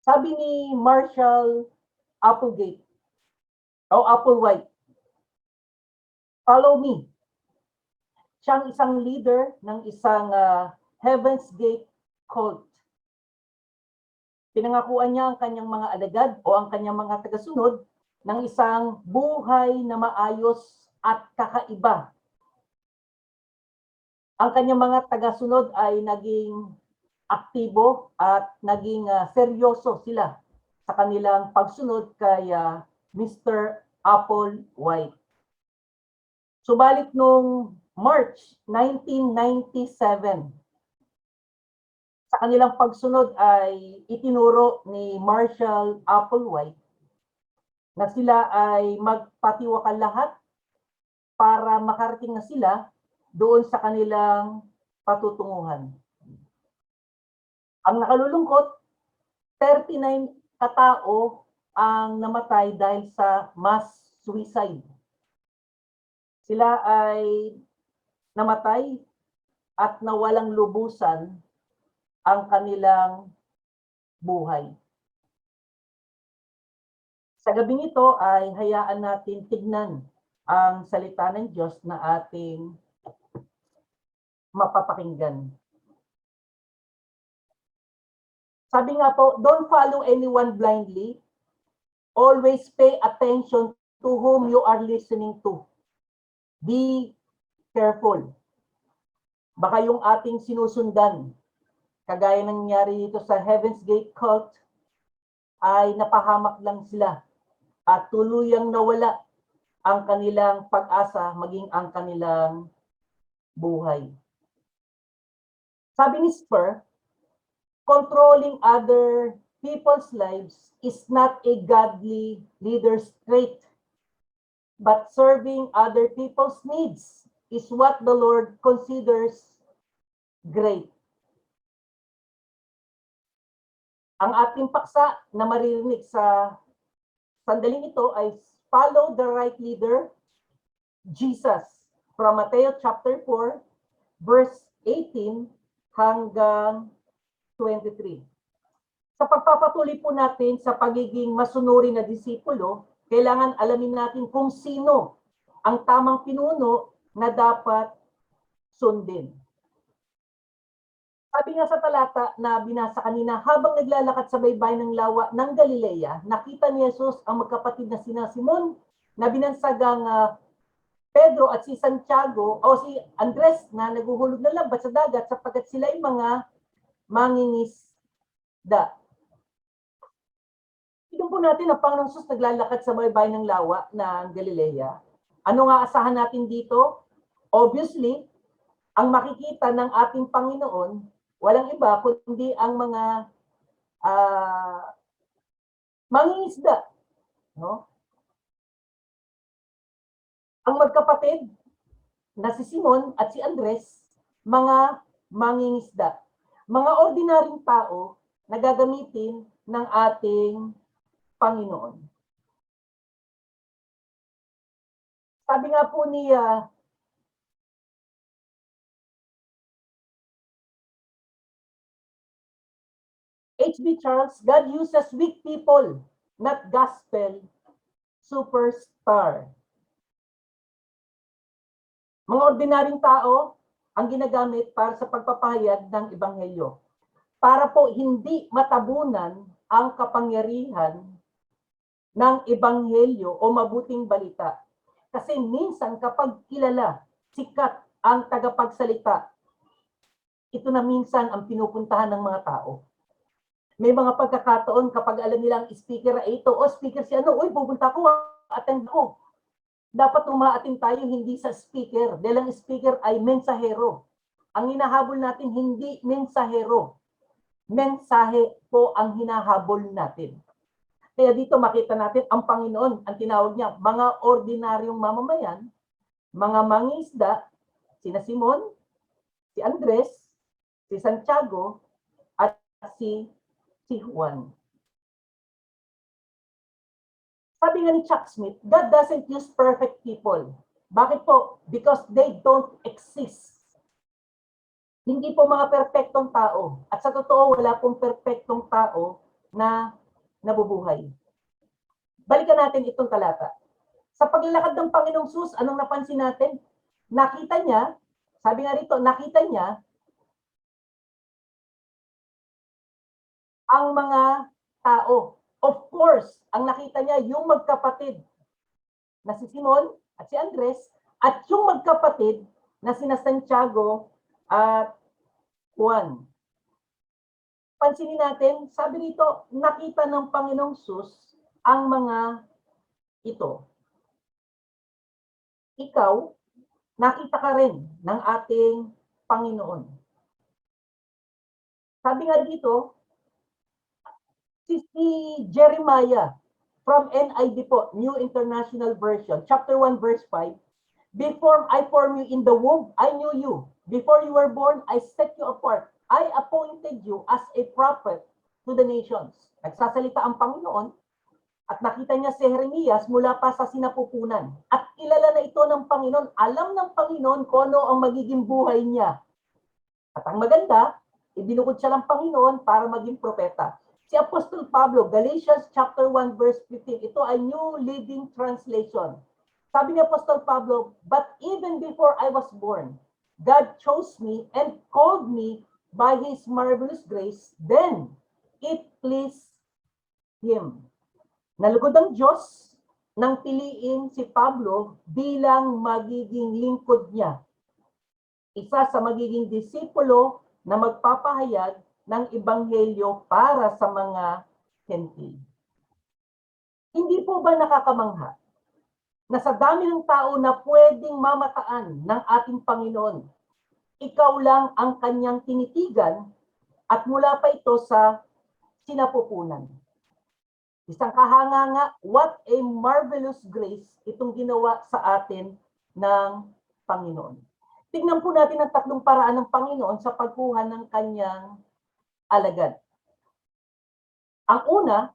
Sabi ni Marshall Applegate o Applewhite, "Follow me." Siyang isang leader ng isang Heaven's Gate cult. Pinangakuan niya ang kanyang mga alagad o ang kanyang mga tagasunod ng isang buhay na maayos at kakaiba. Ang kanyang mga tagasunod ay naging aktibo at naging seryoso sila sa kanilang pagsunod kay Mr. Applewhite. Subalit noong March 1997, sa kanilang pagsunod ay itinuro ni Marshall Applewhite na sila ay magpatiwakal lahat para makarating na sila doon sa kanilang patutunguhan. Ang nakalulungkot, 39 katao ang namatay dahil sa mass suicide. Sila ay namatay at nawalang lubusan ang kanilang buhay. Sa gabing ito ay hayaan natin tignan ang salita ng Diyos na ating mapapakinggan. Sabi nga po, don't follow anyone blindly. Always pay attention to whom you are listening to. Be careful. Baka yung ating sinusundan, kagaya ng nangyari dito sa Heaven's Gate cult, ay napahamak lang sila at tuluyang nawala ang kanilang pag-asa maging ang kanilang buhay. Sabi ni Spur, controlling other people's lives is not a godly leader's trait, but serving other people's needs is what the Lord considers great. Ang ating paksa na maririnig sa sandaling ito ay follow the right leader, Jesus, from Matthew chapter 4, verse 18 hanggang 23. Sa pagpapatuloy po natin sa pagiging masunuri na disipulo, kailangan alamin natin kung sino ang tamang pinuno na dapat sundin. Sabi nga sa talata na binasa kanina, habang naglalakad sa baybayin ng lawa ng Galilea, nakita ni Jesus ang magkapatid na sina Simon na binansagang Pedro at si Santiago o si Andres na naguhulog ng lambat sa dagat sapagkat sila ay mga mangingisda. Tignan po natin ang Panginoong Jesus naglalakad sa baybayin ng lawa ng Galilea. Ano nga asahan natin dito? Obviously, ang makikita ng ating Panginoon, walang iba kundi ang mga mangingisda. No? Ang magkapatid na si Simon at si Andres, mga mangingisda. Mga ordinaryong tao na gagamitin ng ating Panginoon. Sabi nga po ni H.B. Charles, God uses weak people, not gospel superstar. Mga ordinaryong tao ang ginagamit para sa pagpapahayag ng ebanghelyo. Para po hindi matabunan ang kapangyarihan ng ebanghelyo o mabuting balita. Kasi minsan kapag kilala, sikat ang tagapagsalita, ito na minsan ang pinupuntahan ng mga tao. May mga pagkakataon kapag alam nilang speaker ay ito, o speaker si ano, uy, pupunta ko, attend ko. Dapat umaatin tayo hindi sa speaker, dahil ang speaker ay mensahero. Ang hinahabol natin hindi mensahero. Mensahe po ang hinahabol natin. Kaya dito makita natin ang Panginoon, ang tinawag niya, mga ordinaryong mamamayan, mga mangingisda, sina Simon, si Andres, si Santiago, at si Juan. Sabi nga ni Chuck Smith, God doesn't use perfect people. Bakit po? Because they don't exist. Hindi po mga perpektong tao. At sa totoo, wala pong perpektong tao na nabubuhay. Balikan natin itong talata. Sa paglalakad ng Panginoong Sus, anong napansin natin? Nakita niya, sabi nga rito, nakita niya ang mga tao. Of course, ang nakita niya yung magkapatid na si Simon at si Andres at yung magkapatid na sina Santiago at Juan. Pansinin natin, sabi rito, nakita ng Panginoong Sus ang mga ito. Ikaw, nakita ka rin ng ating Panginoon. Sabi nga dito, si Jeremiah from NIV po, New International Version, chapter 1, verse 5, before I formed you in the womb, I knew you. Before you were born, I set you apart. I appointed you as a prophet to the nations. Nagsasalita ang Panginoon at nakita niya si Jeremias mula pa sa sinapupunan. At kilala na ito ng Panginoon. Alam ng Panginoon kung ano ang magiging buhay niya. At ang maganda, ibinukod siya ng Panginoon para maging propeta. Si Apostol Pablo, Galatians chapter 1 verse 15, ito ay New Living Translation. Sabi ni Apostol Pablo, but even before I was born, God chose me and called me by His marvelous grace. Then it pleased Him. Nalugod ang Diyos nang piliin si Pablo bilang magiging lingkod niya. Isa sa magiging disipulo na magpapahayag ng ebanghelyo para sa mga Hentil. Hindi po ba nakakamangha na sa dami ng tao na pwedeng mamataan ng ating Panginoon, ikaw lang ang kanyang tinitigan at mula pa ito sa sinapupunan. Isang kahanga, what a marvelous grace itong ginawa sa atin ng Panginoon. Tingnan po natin ang tatlong paraan ng Panginoon sa pagkuha ng kanyang alagad. Ang una,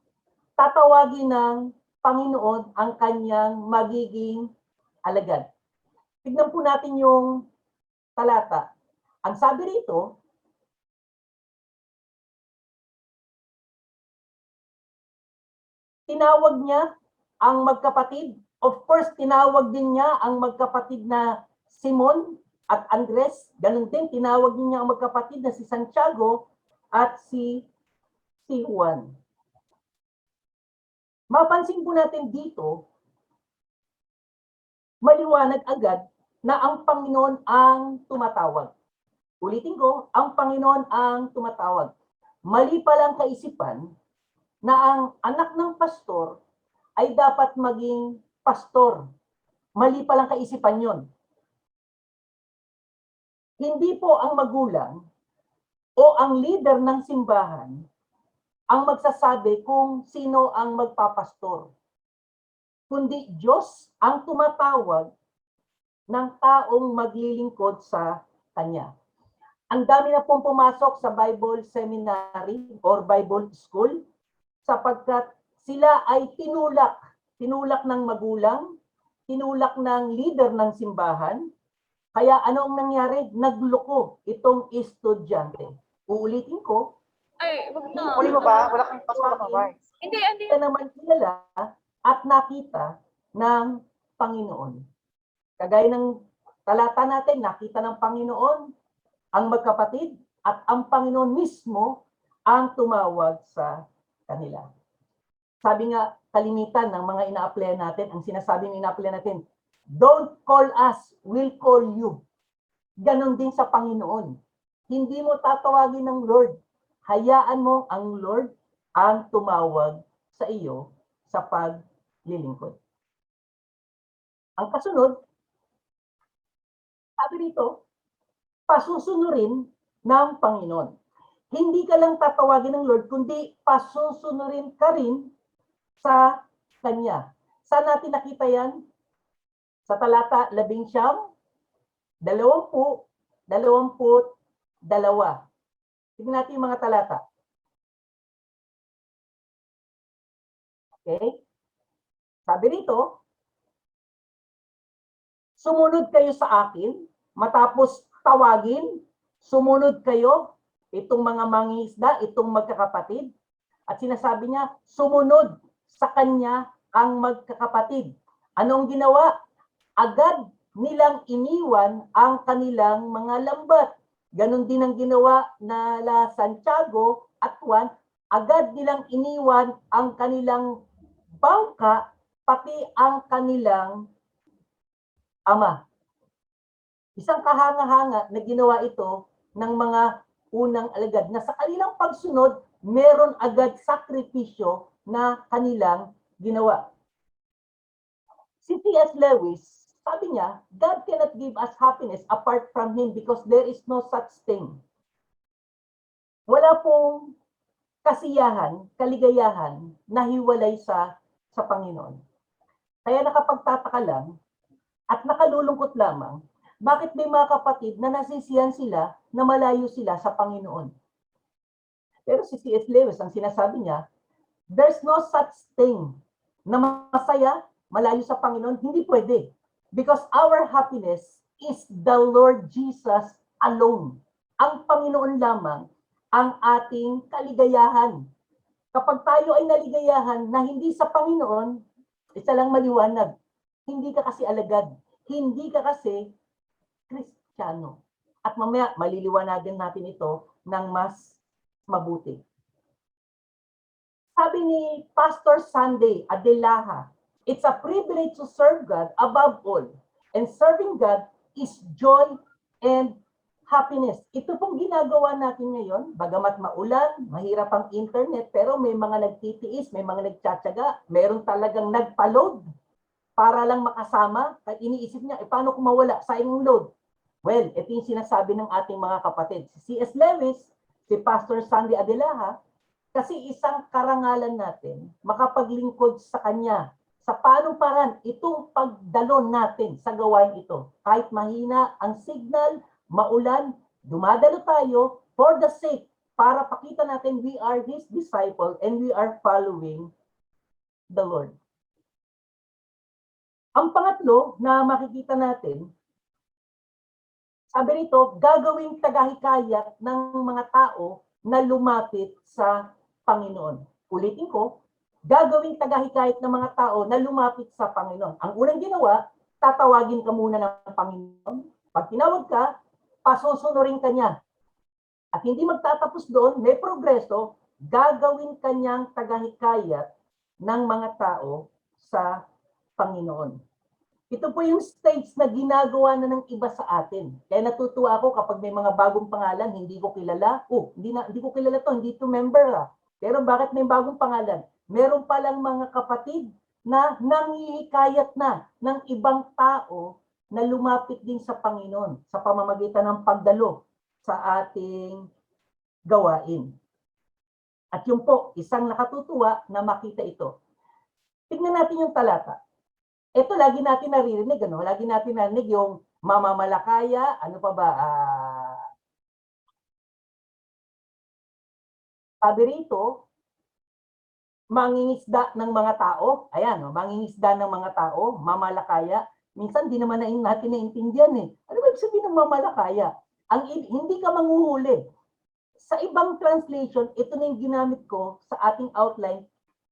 tatawagin ng Panginoon ang kanyang magiging alagad. Tignan po natin yung talata. Ang sabi rito, tinawag niya ang magkapatid. Of course, tinawag din niya ang magkapatid na Simon at Andres. Ganun din, tinawag din niya ang magkapatid na si Santiago at si Juan. Mapansin po natin dito, maliwanag agad na ang Panginoon ang tumatawag. Ulitin ko, ang Panginoon ang tumatawag. Mali palang kaisipan na ang anak ng pastor ay dapat maging pastor. Mali palang kaisipan yon. Hindi po ang magulang o ang leader ng simbahan ang magsasabi kung sino ang magpapastor. Kundi Diyos ang tumatawag ng taong maglilingkod sa Kanya. Ang dami na pong pumasok sa Bible Seminary or Bible School sapagkat sila ay tinulak ng magulang, tinulak ng leader ng simbahan. Kaya ano ang nangyari? Nagloko itong estudyante. Uulitin ko. Ay, wag na. Huli mo ba? Wala kang pasok na ba? Hindi. Kaya naman kilala at nakita ng Panginoon. Kagaya ng talata natin, nakita ng Panginoon ang magkapatid at ang Panginoon mismo ang tumawag sa kanila. Sabi nga, kalimitan ng mga ina-apply natin, ang sinasabi ng ina-apply natin, don't call us, we'll call you. Ganon din sa Panginoon. Hindi mo tatawagin ng Lord. Hayaan mo ang Lord ang tumawag sa iyo sa paglilingkod. Ang kasunod, sabi rito, pasusunurin ng Panginoon. Hindi ka lang tatawagin ng Lord, kundi pasusunurin ka rin sa Kanya. Saan natin nakita yan? Sa talata 11, 20, 22. Tignan natin yung mga talata. Okay? Sabi rito, sumunod kayo sa akin, matapos tawagin, sumunod kayo, itong mga mangingisda, itong magkakapatid, At sinasabi niya, sumunod sa kanya ang magkakapatid. Anong ginawa? Agad nilang iniwan ang kanilang mga lambat. Ganon din ang ginawa na Santiago at Juan. Agad nilang iniwan ang kanilang bangka, pati ang kanilang ama. Isang kahanga-hanga na ginawa ito ng mga unang alagad na sa kanilang pagsunod, meron agad sakripisyo na kanilang ginawa. Si T.S. Lewis, sabi niya, God cannot give us happiness apart from Him because there is no such thing. Wala pong kasiyahan, kaligayahan na hiwalay sa Panginoon. Kaya nakapagtataka lang at nakalulungkot lamang, bakit may mga kapatid na nasisiyan sila na malayo sila sa Panginoon. Pero si C.S. Lewis, ang sinasabi niya, there's no such thing na masaya, malayo sa Panginoon. Hindi pwede. Because our happiness is the Lord Jesus alone. Ang Panginoon lamang ang ating kaligayahan. Kapag tayo ay naligayahan na hindi sa Panginoon, isa lang maliwanag, hindi ka kasi alagad. Hindi ka kasi Kristiyano. At mamaya, maliliwanagan natin ito ng mas mabuti. Sabi ni Pastor Sunday Adelaha, it's a privilege to serve God above all. And serving God is joy and happiness. Ito pong ginagawa natin ngayon, bagamat maulan, mahirap ang internet, pero may mga nagtitiis, may mga nagtsatsaga, meron talagang nagpa-load para lang makasama. Kaya iniisip niya, paano kung mawala? Sayang ang load. Well, ito yung sinasabi ng ating mga kapatid. Si C.S. Lewis, si Pastor Sunday Adelaha, kasi isang karangalan natin, makapaglingkod sa Kanya. Sa paanong paraan, itong pagdalo natin sa gawain ito. Kahit mahina ang signal, maulan, dumadalo tayo for the sake, para pakita natin we are His disciple and we are following the Lord. Ang pangatlo na makikita natin, sabi rito, gagawing tagahikayat ng mga tao na lumapit sa Panginoon. Ulitin ko, gagawing tagahikayat ng mga tao na lumapit sa Panginoon. Ang unang ginawa, tatawagin ka muna ng Panginoon. Pag tinawag ka, pasusunurin ka niya. At hindi magtatapos doon, may progreso, gagawin kanyang tagahikayat ng mga tao sa Panginoon. Ito po yung stage na ginagawa na ng iba sa atin. Kaya natutuwa ako kapag may mga bagong pangalan, hindi ko kilala. Hindi ko kilala to, hindi to member ha. Pero bakit may bagong pangalan? Meron palang mga kapatid na nanghihikayat na ng ibang tao na lumapit din sa Panginoon sa pamamagitan ng pagdalo sa ating gawain. At yun po, isang nakatutuwa na makita ito. Tignan natin yung talata. Ito lagi natin naririnig, ano? Lagi natin narinig yung mamamalakaya, ano pa ba? Sabi rito, mangingisda ng mga tao. Ayan, no? Mangingisda ng mga tao, mamalakaya. Minsan di naman natin naintindihan eh. Ano ba ibig sabihin ng mamalakaya? Hindi ka manghuhuli. Sa ibang translation, ito na yung ginamit ko sa ating outline,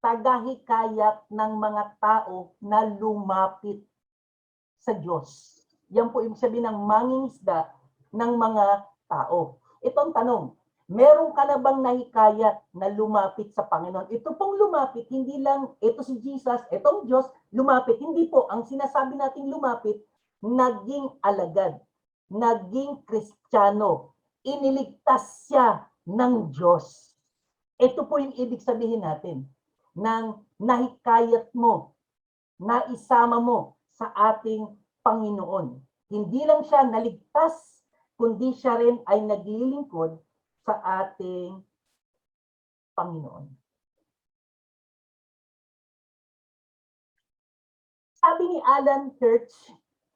tagahikayat ng mga tao na lumapit sa Diyos. Yan po ibig sabihin ng mangingisda ng mga tao. Ito ang tanong, meron ka na bang nahikayat na lumapit sa Panginoon? Ito pong lumapit, hindi lang, ito si Jesus, itong Diyos, lumapit. Hindi po, ang sinasabi nating lumapit, naging alagad, naging Kristiyano, iniligtas siya ng Diyos. Ito po yung ibig sabihin natin ng nahikayat mo, na isama mo sa ating Panginoon. Hindi lang siya naligtas, kundi siya rin ay naglilingkod sa ating Panginoon. Sabi ni Alan Church,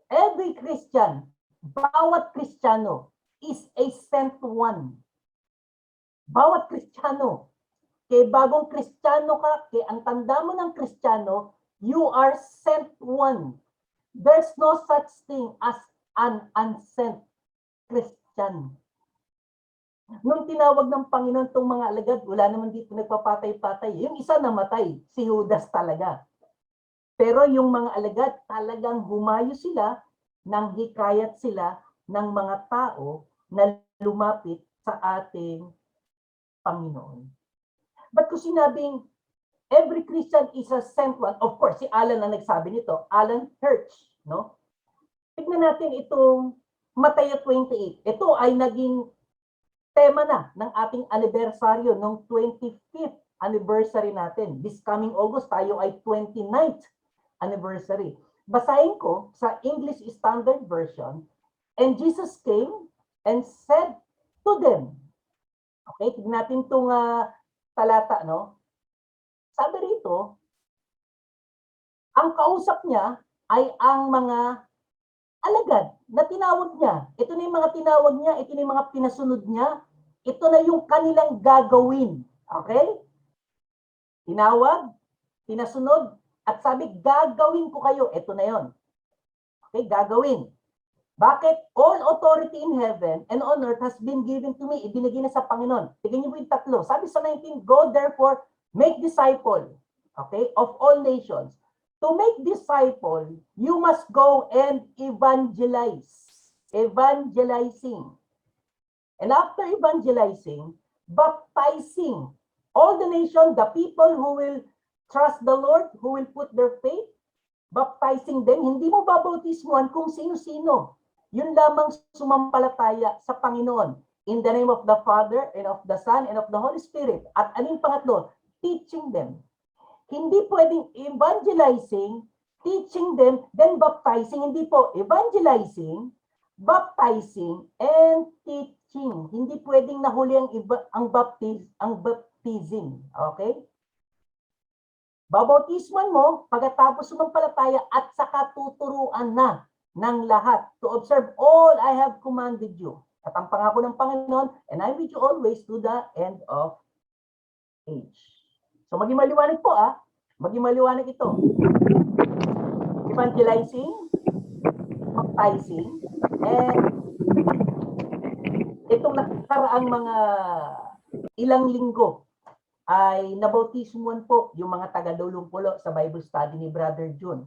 every Christian, bawat Kristiyano is a sent one. Bawat Kristiyano, kaya bagong Kristiyano ka, kaya ang tanda mo ng Kristiyano, you are sent one. There's no such thing as an unsent Christian. Nung tinawag ng Panginoon itong mga alagad, wala naman dito nagpapatay-patay. Yung isa namatay, si Judas talaga. Pero yung mga alagad, talagang humayo sila nang hikayat sila ng mga tao na lumapit sa ating Panginoon. Ba't ko sinabing every Christian is a sent one? Of course, si Alan ang nagsabi nito, Alan Hirsch, no? Tignan natin itong Mateo 28. Ito ay naging tema na ng ating anibersaryo ng 25th anniversary natin. This coming August, tayo ay 29th anniversary. Basahin ko sa English Standard Version, and Jesus came and said to them. Okay, tignan natin itong talata, no? Sabi rito, ang kausap niya ay ang mga alagad na tinawag niya. Ito na yung mga tinawag niya, ito na yung mga pinasunod niya, ito na yung kanilang gagawin. Okay? Tinawag, pinasunod, at sabi, gagawin ko kayo. Ito na yon. Okay, gagawin. Bakit? All authority in heaven and on earth has been given to me. Ibinigay na sa Panginoon. Tignan niyo po yung tatlo. Sabi sa 19, go therefore, make disciple, okay, of all nations. To make disciple, you must go and evangelize. Evangelizing. And after evangelizing, baptizing all the nation, the people who will trust the Lord, who will put their faith, baptizing them. Hindi mo babautismuhan kung sino-sino. Yun lamang sumampalataya sa Panginoon. In the name of the Father, and of the Son, and of the Holy Spirit. At anong pangatlo? Teaching them. Hindi pwedeng evangelizing, teaching them, then baptizing. Hindi po evangelizing, baptizing, and teaching. Hindi pwedeng nahuli ang baptism. Okay? Babautisman mo, pagkatapos sumampalataya at saka tuturuan na ng lahat to observe all I have commanded you. At ang pangako ng Panginoon, and I with you always to the end of age. So maging maliwanag po maging maliwanag ito. Evangelizing, baptizing, and itong nakaraang mga ilang linggo ay nabautismuhan po yung mga taga-Lulumpulo sa Bible study ni Brother June.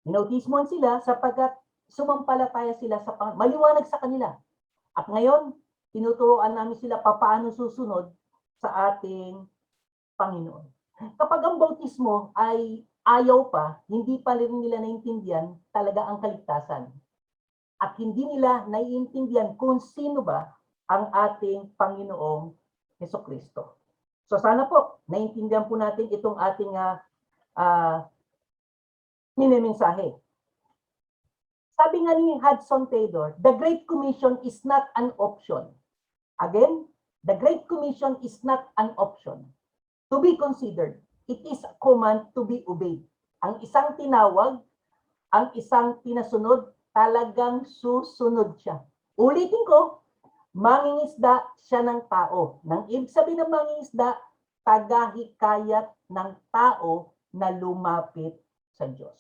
Inautismuhan sila sapagkat sumampalataya sila sa Panginoon. Maliwanag sa kanila. At ngayon, tinuturuan namin sila paano susunod sa ating Panginoon. Kapag ang bautismo ay ayaw pa, hindi pa rin nila naintindihan talaga ang kaligtasan. At hindi nila naiintindihan kung sino ba ang ating Panginoong Hesukristo. So sana po, naintindihan po natin itong ating minimensahe. Sabi nga ni Hudson Taylor, the Great Commission is not an option. Again, the Great Commission is not an option to be considered. It is a command to be obeyed. Ang isang tinawag, ang isang pinasunod, talagang susunod siya. Ulitin ko, mangingisda siya ng tao. Nang ibig sabihin ng mangingisda, tagahikayat ng tao na lumapit sa Diyos.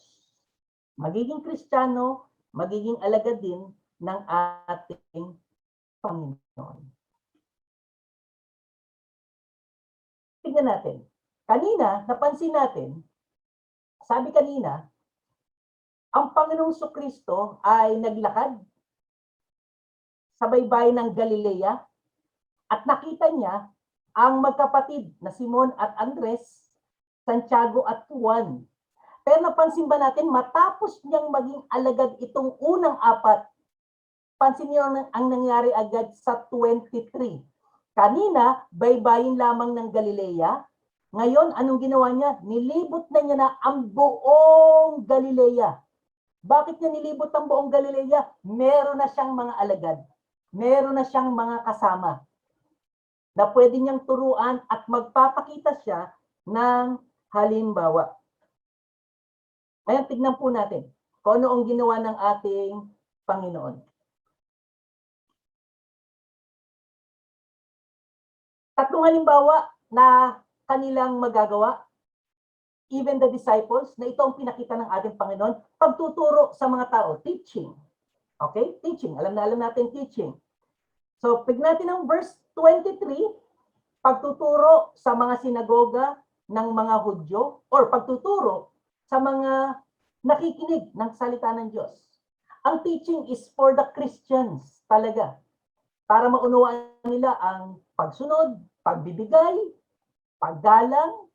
Magiging Kristiyano, magiging alagad din ng ating Panginoon. Tingnan natin. Kanina, napansin natin, sabi kanina, ang Panginoong Kristo ay naglakad sa baybayin ng Galilea at nakita niya ang magkapatid na Simon at Andres, Santiago at Juan. Pero napansin ba natin, matapos niyang maging alagad itong unang apat, pansin niyo ang nangyari agad sa 23. Kanina, baybayin lamang ng Galilea. Ngayon, anong ginawa niya? Nilibot na niya na ang buong Galilea. Bakit niya nilibot ang buong Galilea? Meron na siyang mga alagad. Meron na siyang mga kasama na pwede niyang turuan at magpapakita siya ng halimbawa. Ngayon, tignan po natin kung ano ang ginawa ng ating Panginoon. Tatlong halimbawa na kanilang magagawa, even the disciples, na ito ang pinakita ng ating Panginoon, pagtuturo sa mga tao, teaching. Okay? Teaching. Alam na alam natin teaching. So, tignan natin ang verse 23, pagtuturo sa mga sinagoga ng mga Hudyo or pagtuturo sa mga nakikinig ng salita ng Diyos. Ang teaching is for the Christians talaga. Para maunawaan nila ang pagsunod, pagbibigay, paggalang,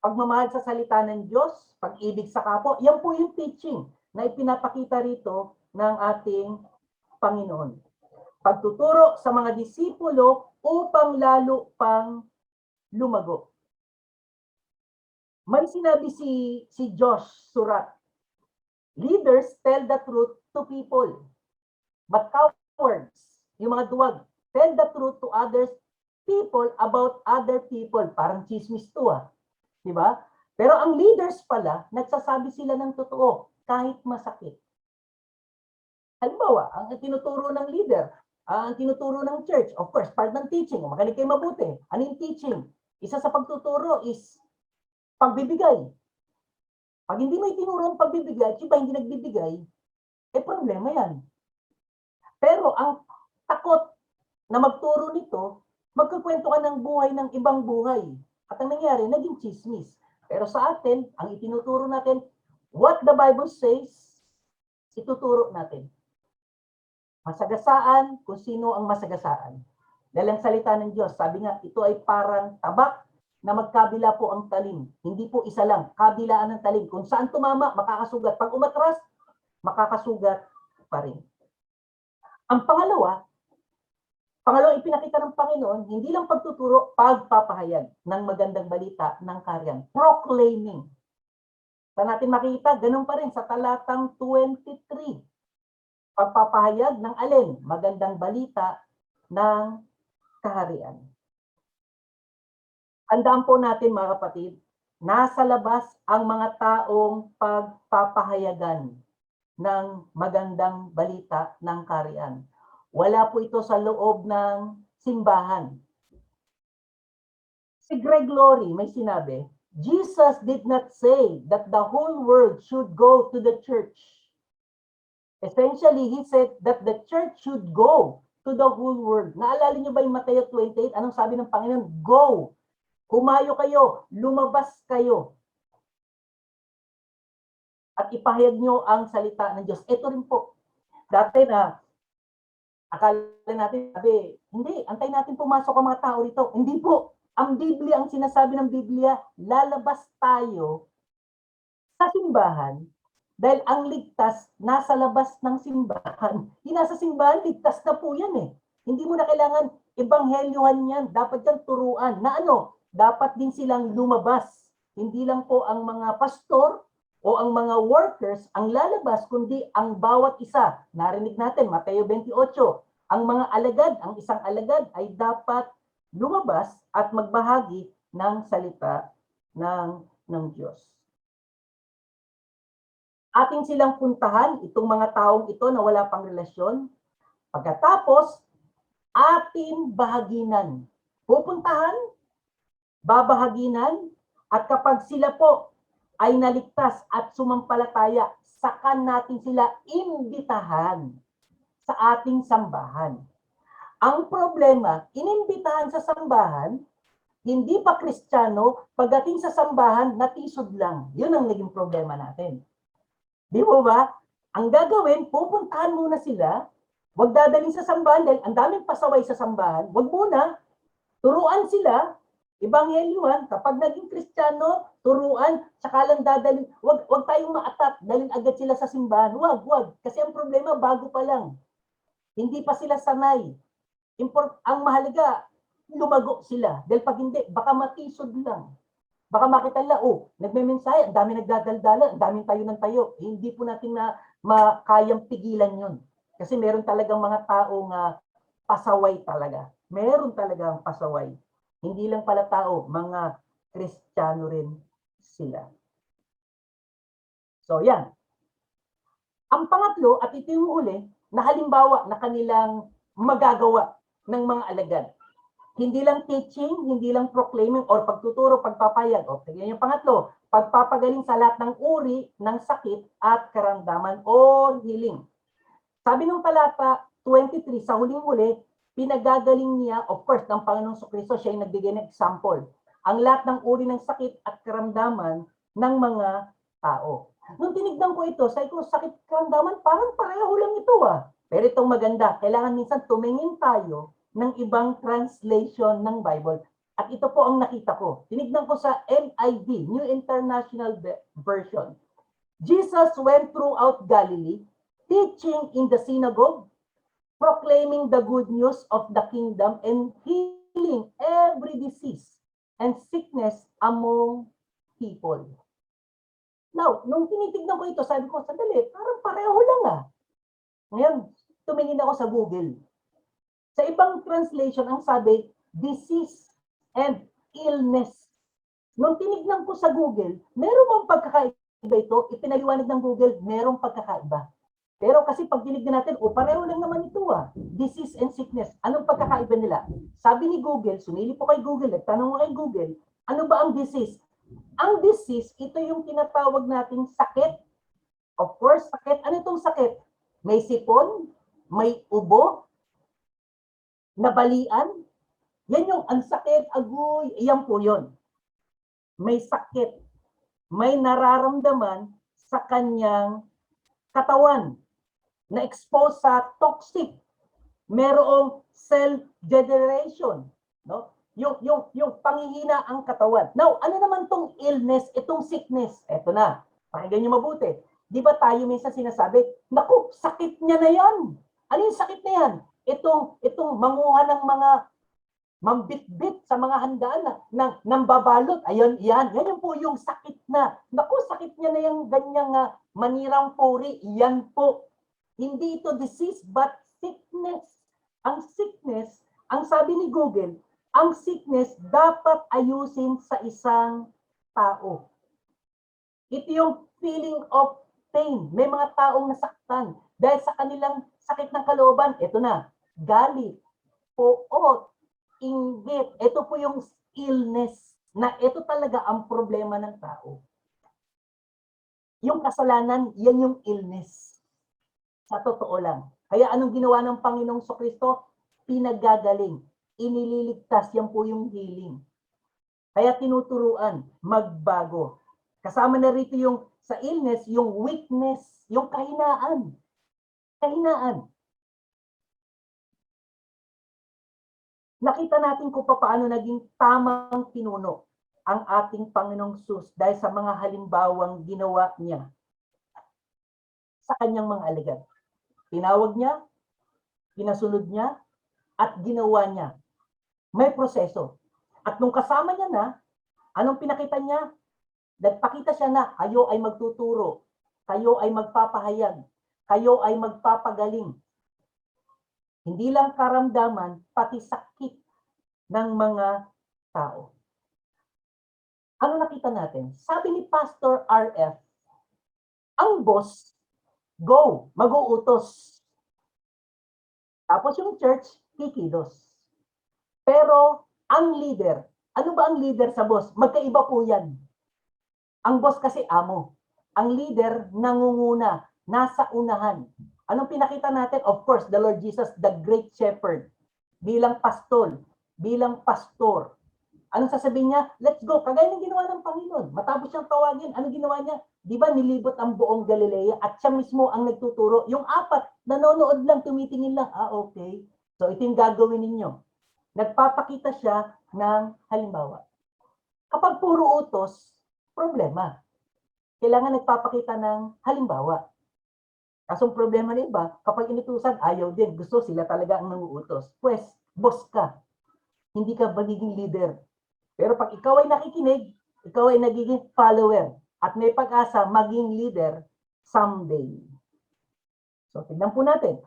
pagmamahal sa salita ng Diyos, pag-ibig sa kapwa. Yan po yung teaching na ipinapakita rito ng ating Panginoon. Pagtuturo sa mga disipulo upang lalo pang lumago. May sinabi si Josh Surat, leaders tell the truth to people, but cowards, yung mga duwag, tell the truth to others people about other people. Parang chismis to di ba? Pero ang leaders pala, nagsasabi sila ng totoo kahit masakit. Halimbawa, ang tinuturo ng leader, ang tinuturo ng church, of course, part ng teaching, makinig kayo mabuti. Ano yung teaching? Isa sa pagtuturo is pagbibigay. Pag hindi mo itinuro ang pagbibigay, iba hindi nagbibigay, problema yan. Pero ang takot na magturo nito, magkukwento ka ng buhay ng ibang buhay. At ang nangyari, naging chismis. Pero sa atin, ang itinuturo natin, what the Bible says, ituturo natin. Masagasaan kung sino ang masagasaan. Dahil ang salita ng Diyos, sabi nga, ito ay parang tabak na magkabila po ang talim. Hindi po isa lang, kabilaan ng talim. Kung saan tumama, makakasugat. Pag umatras, makakasugat pa rin. Ang pangalawang ipinakita ng Panginoon, hindi lang pagtuturo, pagpapahayag ng magandang balita ng kaharian. Proclaiming. Saan natin makita, ganun pa rin sa talatang 23. Pagpapahayag ng alin? Magandang balita ng kaharian. Tandaan po natin mga kapatid, nasa labas ang mga taong pagpapahayagan ng magandang balita ng kaharian. Wala po ito sa loob ng simbahan. Si Greg Laurie may sinabi, Jesus did not say that the whole world should go to the church. Essentially, he said that the church should go to the whole world. Naalala niyo ba yung Mateo 28? Anong sabi ng Panginoon? Go! Humayo kayo, lumabas kayo. At ipahayag niyo ang salita ng Diyos. Ito rin po. Dati na, akala natin, sabi, hindi, antay natin pumasok ang mga tao rito. Hindi po. Ang Biblia, ang sinasabi ng Biblia, lalabas tayo sa simbahan dahil ang ligtas nasa labas ng simbahan. Yung nasa simbahan, ligtas na po yan eh. Hindi mo na kailangan ebanghelyuhan yan. Dapat yan turuan. Na ano? Dapat din silang lumabas. Hindi lang po ang mga pastor o ang mga workers ang lalabas, kundi ang bawat isa. Narinig natin, Mateo 28. Ang mga alagad, ang isang alagad ay dapat lumabas at magbahagi ng salita ng Diyos. Ating silang puntahan, itong mga taong ito na wala pang relasyon. Pagkatapos, ating bahaginan. Pupuntahan, babahaginan, at kapag sila po ay naligtas at sumampalataya, saka natin sila imbitahan sa ating sambahan. Ang problema, inimbitahan sa sambahan, hindi pa Kristiyano, pagdating sa sambahan, natisod lang. Yun ang naging problema natin. Di mo ba? Ang gagawin, pupuntahan muna sila, wag dadalhin sa sambahan dahil ang daming pasaway sa sambahan, wag muna, turuan sila, ebanghelyuhan, kapag naging Kristiyano, turuan, saka lang dadalhin, wag tayong ma-attack, dalhin agad sila sa simbahan, wag. Kasi ang problema, bago pa lang. Hindi pa sila sanay. Ang mahalaga, lumago sila. Dahil pag hindi, baka matisod lang. Baka makita nila, nagme-mensahe, ang dami nagdadaldalan, ang daming tayo ng tayo. Hindi po natin na makayang pigilan yun. Kasi meron talagang mga taong pasaway talaga. Meron talagang pasaway. Hindi lang pala tao, mga Kristiyano rin sila. So, yan. Ang pangatlo, at ito yung uli, na halimbawa na kanilang magagawa ng mga alagad. Hindi lang teaching, hindi lang proclaiming or pagtuturo, pagpapayag. O, tingnan yung pangatlo, pagpapagaling sa lahat ng uri ng sakit at karamdaman or healing. Sabi ng talata 23, sa huling-huli, pinagagaling niya, of course, ng Panginoong Kristo, siya yung nagbigay ng example, ang lahat ng uri ng sakit at karamdaman ng mga tao. Nung tinignan ko ito, sabi ko, sakit karamdaman, parang pareho lang ito ah. Pero itong maganda, kailangan minsan tumingin tayo ng ibang translation ng Bible. At ito po ang nakita ko. Tinignan ko sa NIV, New International Version. Jesus went throughout Galilee, teaching in the synagogue, proclaiming the good news of the kingdom, and healing every disease and sickness among people. Now, nung tinitignan ko ito, sabi ko, sandali, parang pareho lang ah. Ngayon, tumingin ako sa Google. Sa ibang translation, ang sabi, disease and illness. Nung tinignan ko sa Google, meron bang pagkakaiba ito? Ipinaliwanag ng Google, merong pagkakaiba. Pero kasi pag tinignan natin, pareho lang naman ito ah. Disease and sickness. Anong pagkakaiba nila? Sabi ni Google, sumili po kay Google, nagtanong mo kay Google, ano ba ang disease? Ang disease, ito yung tinatawag nating sakit. Of course, sakit. Ano itong sakit? May sipon, may ubo, nabalian. Yan yung ang sakit, agoy, yan po yun. May sakit, may nararamdaman sa kanyang katawan, na-expose sa toxic, merong cell degeneration, no? Yung panghihina ang katawan. Now, ano naman tong illness, itong sickness? Eto na, pakinggan niyo mabuti. Di ba tayo minsan sinasabi, naku, sakit niya na yan. Ano yung sakit na yan? Itong manguha ng mga mambitbit sa mga handaan ng babalot. Ayun, yan yung po yung sakit na. Naku, sakit niya na yung ganyang manirang puri. Yan po. Hindi ito disease, but sickness. Ang sickness, ang sabi ni Google, ang sickness dapat ayusin sa isang tao. Ito yung feeling of pain. May mga taong nasaktan dahil sa kanilang sakit ng kalooban. Ito na, galit, poot, inggit. Ito po yung illness na ito talaga ang problema ng tao. Yung kasalanan, yan yung illness. Sa totoo lang. Kaya anong ginawa ng Panginoong Kristo? Pinagagaling. Inililigtas. Yan po yung healing. Kaya tinuturuan, magbago. Kasama na rito yung sa illness, yung weakness, yung kahinaan. Kahinaan. Nakita natin kung paano naging tamang pinuno ang ating Panginoong Sus dahil sa mga halimbawang ginawa niya sa kanyang mga alagad. Tinawag niya, pinasunod niya, at ginawa niya. May proseso. At nung kasama niya na, anong pinakita niya? Nagpakita siya na kayo ay magtuturo, kayo ay magpapahayag, kayo ay magpapagaling. Hindi lang karamdaman, pati sakit ng mga tao. Ano nakita natin? Sabi ni Pastor RF, ang boss, go, mag-uutos. Tapos yung church, kikilos. Pero ang leader, ano ba ang leader sa boss? Magkaiba po yan. Ang boss kasi amo. Ang leader, nangunguna, nasa unahan. Anong pinakita natin? Of course, the Lord Jesus, the great shepherd. Bilang pastor. Anong sasabihin niya? Let's go. Kagaya ng ginawa ng Panginoon. Matapos siyang tawagin, anong ginawa niya? Di ba nilibot ang buong Galilea at siya mismo ang nagtuturo? Yung apat, nanonood lang, tumitingin lang. Okay. So ito yung gagawin ninyo. Nagpapakita siya ng halimbawa. Kapag puro utos, problema. Kailangan nagpapakita ng halimbawa. Kasong problema na iba, kapag inutusan, ayaw din. Gusto sila talaga ang nanguutos. Pues, boss ka. Hindi ka magiging leader. Pero pag ikaw ay nakikinig, ikaw ay nagiging follower. At may pag-asa maging leader someday. So, tignan po natin.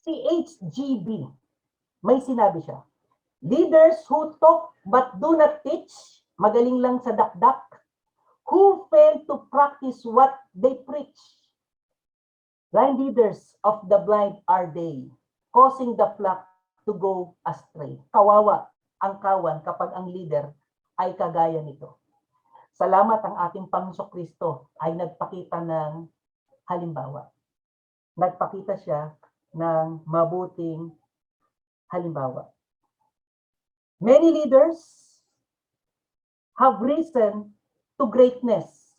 Si HGB, may sinabi siya, leaders who talk but do not teach, magaling lang sa dakdak, who fail to practice what they preach. Blind leaders of the blind are they, causing the flock to go astray. Kawawa ang kawan kapag ang leader ay kagaya nito. Salamat ang ating Panginoong Kristo ay nagpakita ng halimbawa. nagpakita siya ng mabuting halimbawa. Many leaders have risen to greatness.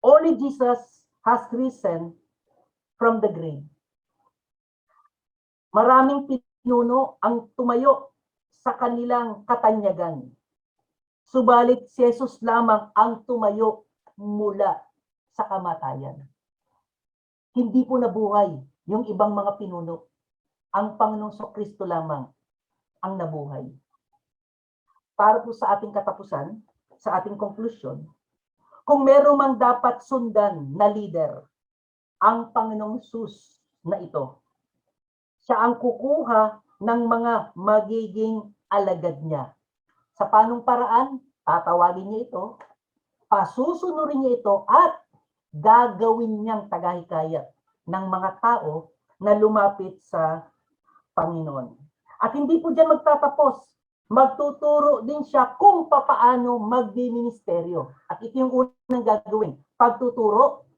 Only Jesus has risen from the grave. Maraming pinuno ang tumayo sa kanilang katanyagan. Subalit si Jesus lamang ang tumayo mula sa kamatayan. Hindi po nabuhay yung ibang mga pinuno. Ang Panginoong Kristo lamang ang nabuhay. Para po sa ating katapusan, sa ating conclusion, kung meron mang dapat sundan na leader, ang Panginoong Sus na ito. Siya ang kukuha ng mga magiging alagad niya. Sa panong paraan, tatawagin niya ito, pasusunurin niya ito, at gagawin niyang tagahikayat ng mga tao na lumapit sa Panginoon. At hindi po diyan magtatapos. Magtuturo din siya kung papaano magdiministeryo. At ito yung unang gagawin. Pagtuturo,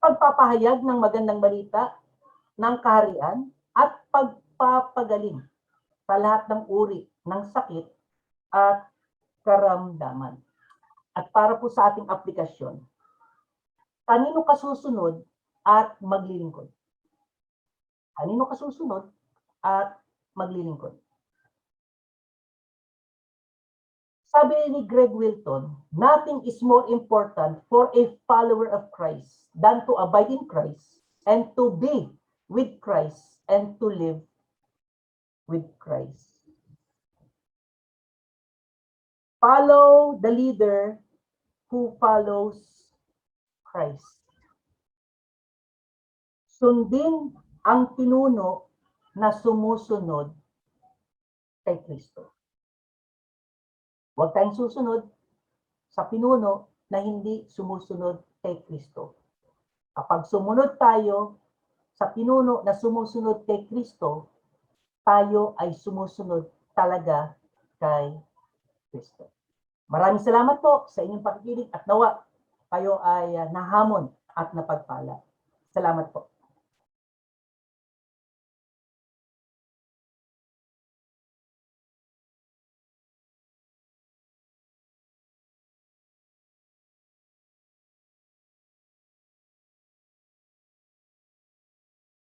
pagpapahayag ng magandang balita, ng kaharian, at pagpapagaling sa lahat ng uri ng sakit at karamdaman. At para po sa ating aplikasyon, kanino ka susunod at maglilingkod? Kanino ka susunod at maglilingkod? Sabi ni Greg Wilton, nothing is more important for a follower of Christ than to abide in Christ and to be with Christ and to live with Christ. Follow the leader who follows Christ. Sundin ang pinuno na sumusunod kay Kristo. Huwag tayong susunod sa pinuno na hindi sumusunod kay Kristo. Kapag sumunod tayo sa pinuno na sumusunod kay Kristo, tayo ay sumusunod talaga kay Kristo. Maraming salamat po sa inyong pakikinig at nawa kayo ay nahamon at napagpala. Salamat po.